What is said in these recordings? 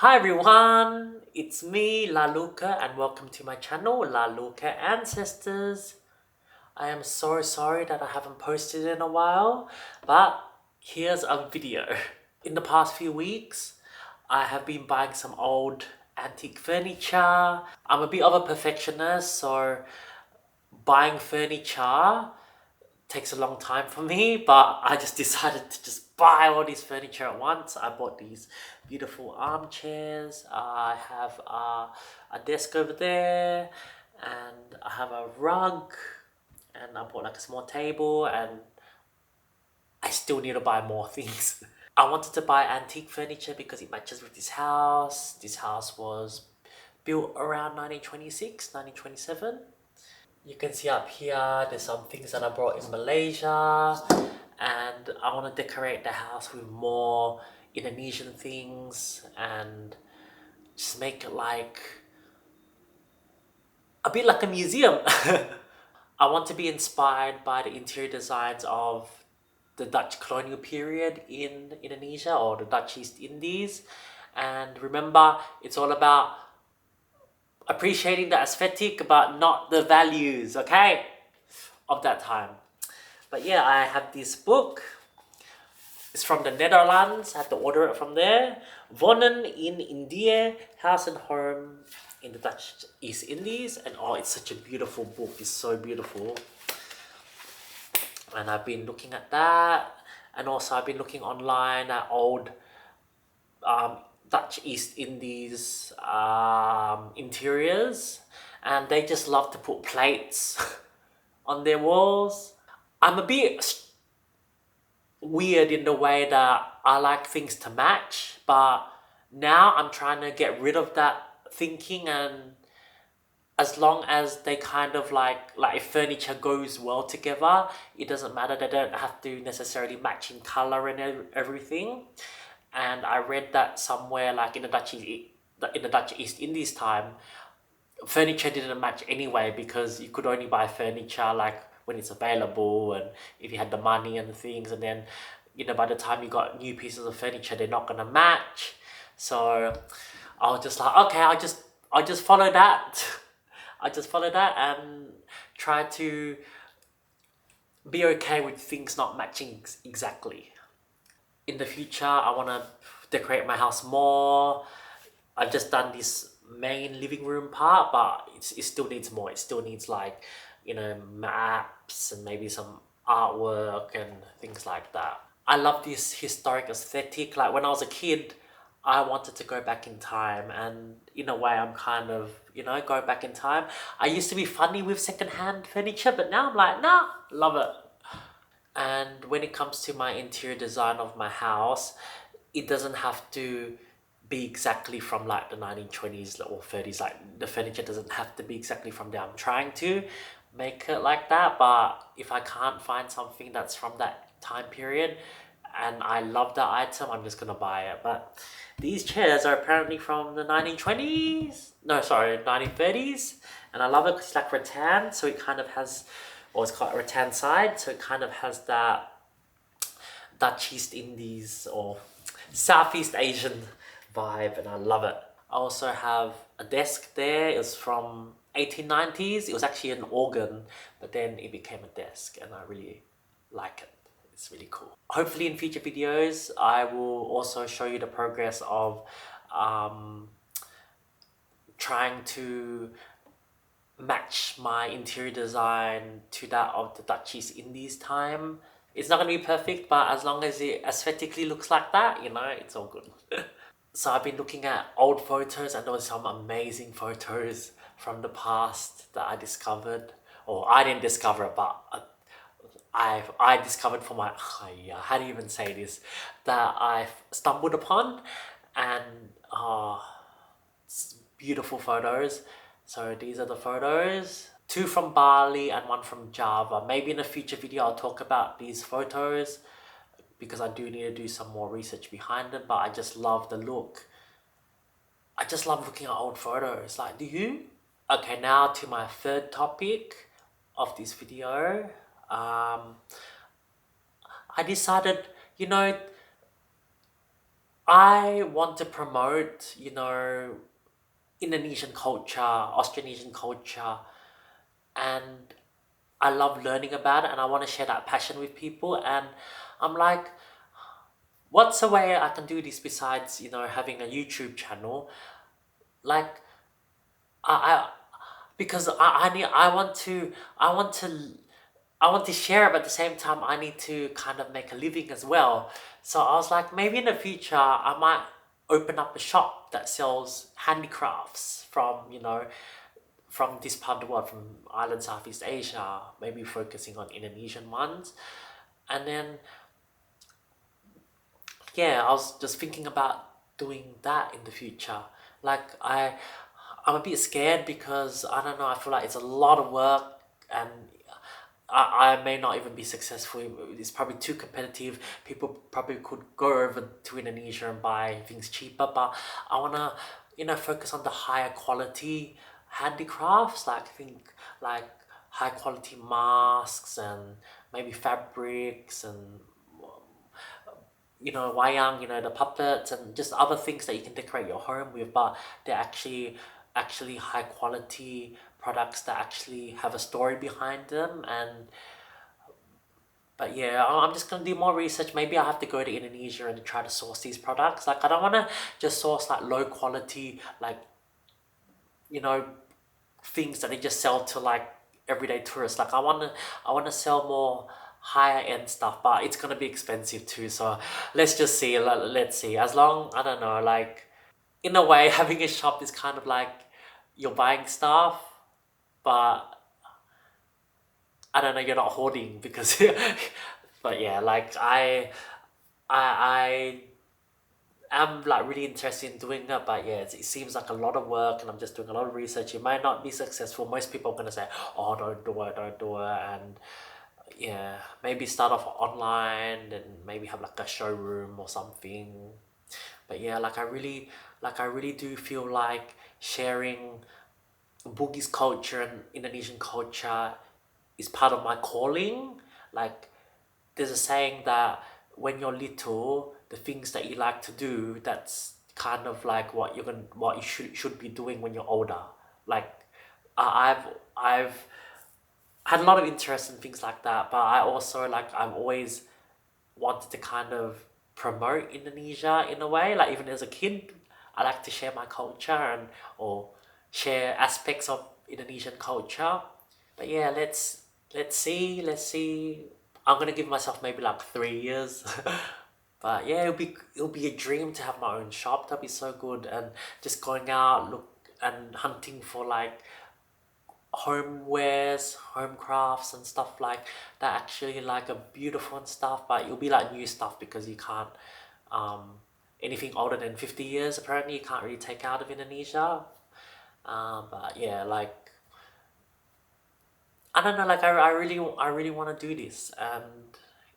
Hi everyone, it's me La Luca and welcome to my channel La Luca Ancestors. I am so sorry that I haven't posted in a while, but here's a video. In the past few weeks, I have been buying some old antique furniture. I'm a bit of a perfectionist, so buying furniture takes a long time for me, but I just decided to just buy all this furniture at once. I bought these beautiful armchairs. I have a desk over there, and I have a rug, and I bought like a small table, and I still need to buy more things. I wanted to buy antique furniture because it matches with this house. This house was built around 1926, 1927. You can see up here, there's some things that I brought in Malaysia, and I want to decorate the house with more Indonesian things and just make it like a bit like a museum. I want to be inspired by the interior designs of the Dutch colonial period in Indonesia or the Dutch East Indies. And remember, it's all about appreciating the aesthetic but not the values, okay, of that time. But yeah, I have this book. It's from the Netherlands. I had to order it from there. Wonen in India, House and Home in the Dutch East Indies. And oh, it's such a beautiful book. It's so beautiful. And I've been looking at that. And also I've been looking online at old um, Dutch East Indies interiors. And they just love to put plates on their walls. I'm a bit weird in the way that I like things to match, but now I'm trying to get rid of that thinking, and as long as they kind of like if furniture goes well together, it doesn't matter. They don't have to necessarily match in color and everything. And I read that somewhere like in the Dutch East Indies time, furniture didn't match anyway because you could only buy furniture like when it's available and if you had the money and things, and then by the time you got new pieces of furniture they're not gonna match. So I was just like, okay, I'll just follow that. I just follow that and try to be okay with things not matching exactly. In the future I want to decorate my house more. I've just done this main living room part, but it still needs more. It still needs like, maps and maybe some artwork and things like that. I love this historic aesthetic. Like when I was a kid, I wanted to go back in time, and in a way, I'm kind of, going back in time. I used to be funny with secondhand furniture, but now I'm like, nah, love it. And when it comes to my interior design of my house, it doesn't have to be exactly from like the 1920s or 30s. Like the furniture doesn't have to be exactly from there. I'm trying to make it like that, but if I can't find something that's from that time period and I love that item, I'm just gonna buy it. But these chairs are apparently from the 1920s. No, sorry, 1930s, and I love it because it's like rattan, so it kind of has, or it's called a rattan side, so it kind of has that Dutch East Indies or Southeast Asian vibe, and I love it. I also have a desk there. It's from 1890s. It was actually an organ, but then it became a desk, and I really like it. It's really cool. Hopefully in future videos, I will also show you the progress of um, trying to match my interior design to that of the Dutch East Indies time. It's not gonna be perfect, but as long as it aesthetically looks like that, it's all good. So I've been looking at old photos, and there was some amazing photos from the past that I discovered, or I didn't discover it, but I discovered for my how do you even say this, that I've stumbled upon, and beautiful photos. So these are the photos. Two from Bali and one from Java. Maybe in a future video I'll talk about these photos because I do need to do some more research behind them, but I just love the look. I just love looking at old photos. Like, do you? Okay, now to my third topic of this video. I decided, you know, I want to promote, Indonesian culture, Austronesian culture, and I love learning about it, and I want to share that passion with people. And I'm like, what's a way I can do this besides, having a YouTube channel? Like, I because I need I want to I want to share it, but at the same time I need to kind of make a living as well. So I was like, maybe in the future I might open up a shop that sells handicrafts from, from this part of the world, from island Southeast Asia, maybe focusing on Indonesian ones. And then, yeah, I was just thinking about doing that in the future. Like I'm a bit scared because I don't know, I feel like it's a lot of work, and I may not even be successful. It's probably too competitive. People probably could go over to Indonesia and buy things cheaper, but I wanna, focus on the higher quality handicrafts. Like think like high quality masks and maybe fabrics and wayang, the puppets and just other things that you can decorate your home with, but they're actually high quality products that actually have a story behind them. And but yeah, I'm just gonna do more research. Maybe I have to go to Indonesia and try to source these products. Like I don't wanna just source like low quality, like, you know, things that they just sell to like everyday tourists. Like I wanna sell more higher end stuff, but it's gonna be expensive too. So let's just see. Let's see. As long, I don't know, like in a way, having a shop is kind of like you're buying stuff, but I don't know, you're not hoarding because. But yeah, like I am like really interested in doing it, but yeah, it seems like a lot of work, and I'm just doing a lot of research. It might not be successful. Most people are gonna say, "Oh, don't do it," and yeah, maybe start off online and maybe have like a showroom or something. But yeah, like I really do feel like sharing Bugis culture and Indonesian culture is part of my calling. Like there's a saying that when you're little, the things that you like to do, that's kind of like what you should be doing when you're older. Like I've had a lot of interest in things like that, but I also like I've always wanted to kind of promote Indonesia in a way. Like even as a kid, I like to share my culture and or share aspects of Indonesian culture. But yeah, let's see. I'm gonna give myself maybe like 3 years. But yeah, it'll be a dream to have my own shop. That'd be so good, and just going out look and hunting for like homewares, home crafts and stuff like that actually like a beautiful and stuff, but it'll be like new stuff because you can't um anything older than 50 years apparently you can't really take out of Indonesia. But yeah, like I don't know, like I really want to do this, and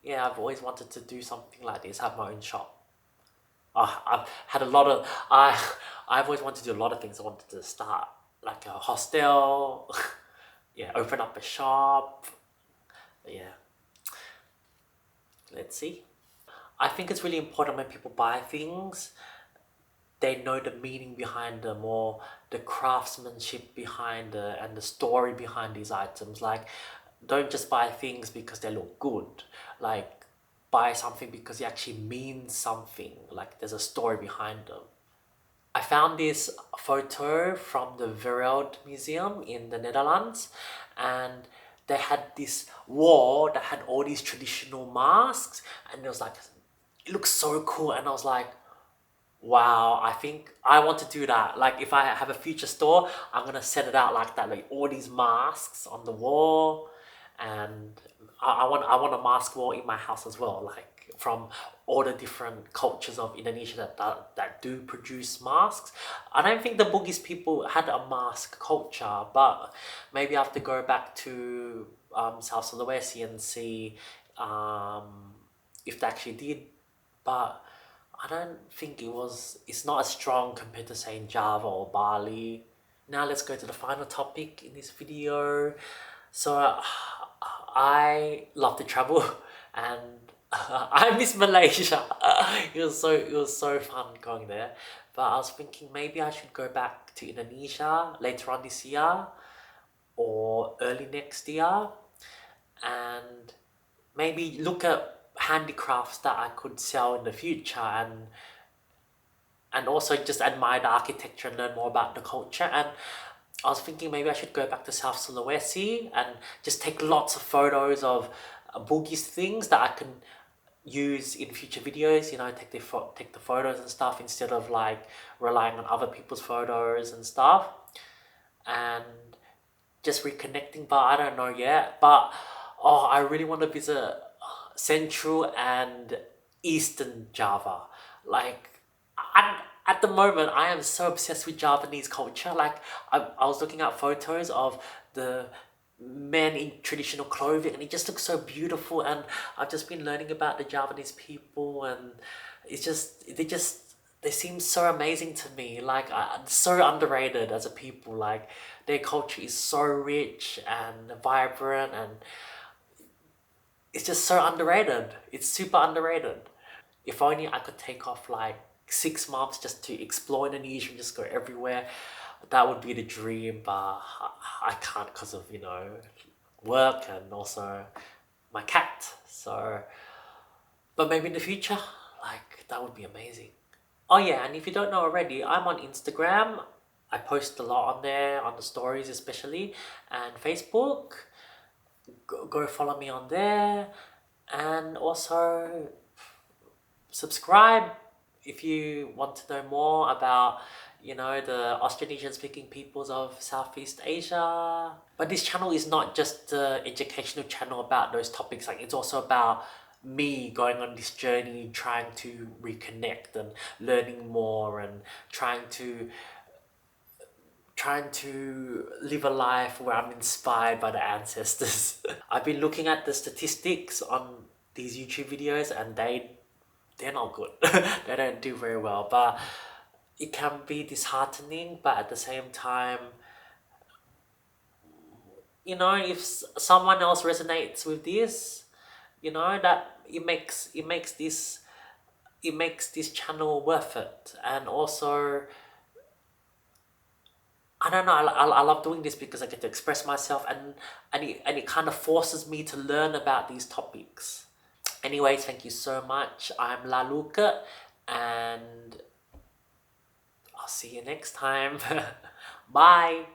yeah, I've always wanted to do something like this, have my own shop. I've had a lot of I've always wanted to do a lot of things. I wanted to start like a hostel, yeah, open up a shop. Yeah, let's see. I think it's really important when people buy things, they know the meaning behind them or the craftsmanship behind it and the story behind these items. Like, don't just buy things because they look good. Like, buy something because it actually means something. Like, there's a story behind them. I found this photo from the Wereld Museum in the Netherlands, and they had this wall that had all these traditional masks, and it was like, it looks so cool, and I was like, wow, I think I want to do that. Like, if I have a future store, I'm gonna set it out like that, like all these masks on the wall, and I want a mask wall in my house as well, like from all the different cultures of Indonesia that do produce masks. I don't think the Bugis people had a mask culture, but maybe I have to go back to South Sulawesi and see um, if they actually did. But I don't think it's not as strong compared to say in Java or Bali. Now let's go to the final topic in this video. So I love to travel and I miss Malaysia. It was so fun going there. But I was thinking maybe I should go back to Indonesia later on this year or early next year and maybe look at handicrafts that I could sell in the future and also just admire the architecture and learn more about the culture. And I was thinking maybe I should go back to South Sulawesi and just take lots of photos of Bugis things that I can use in future videos. Take the photos and stuff instead of like relying on other people's photos and stuff, and just reconnecting. But I don't know yet. But oh, I really want to visit Central and Eastern Java. Like, at the moment, I am so obsessed with Javanese culture. Like, I was looking at photos of the men in traditional clothing, and it just looks so beautiful. And I've just been learning about the Javanese people, and they seem so amazing to me. Like, so underrated as a people. Like, their culture is so rich and vibrant, and it's just so underrated. It's super underrated. If only I could take off like 6 months just to explore Indonesia and just go everywhere, that would be the dream. But I can't because of work and also my cat. So, but maybe in the future, like that would be amazing. Oh yeah, and if you don't know already, I'm on Instagram. I post a lot on there, on the stories especially, and Facebook. Go follow me on there, and also subscribe if you want to know more about the Austronesian speaking peoples of Southeast Asia. But this channel is not just the educational channel about those topics. Like, it's also about me going on this journey, trying to reconnect and learning more, and trying to live a life where I'm inspired by the ancestors. I've been looking at the statistics on these YouTube videos, and they're not good. They don't do very well, but it can be disheartening. But at the same time, if someone else resonates with this, that it makes this channel worth it. And also, I don't know. I love doing this because I get to express myself, and it kind of forces me to learn about these topics. Anyways, thank you so much. I'm Laluka, and I'll see you next time. Bye.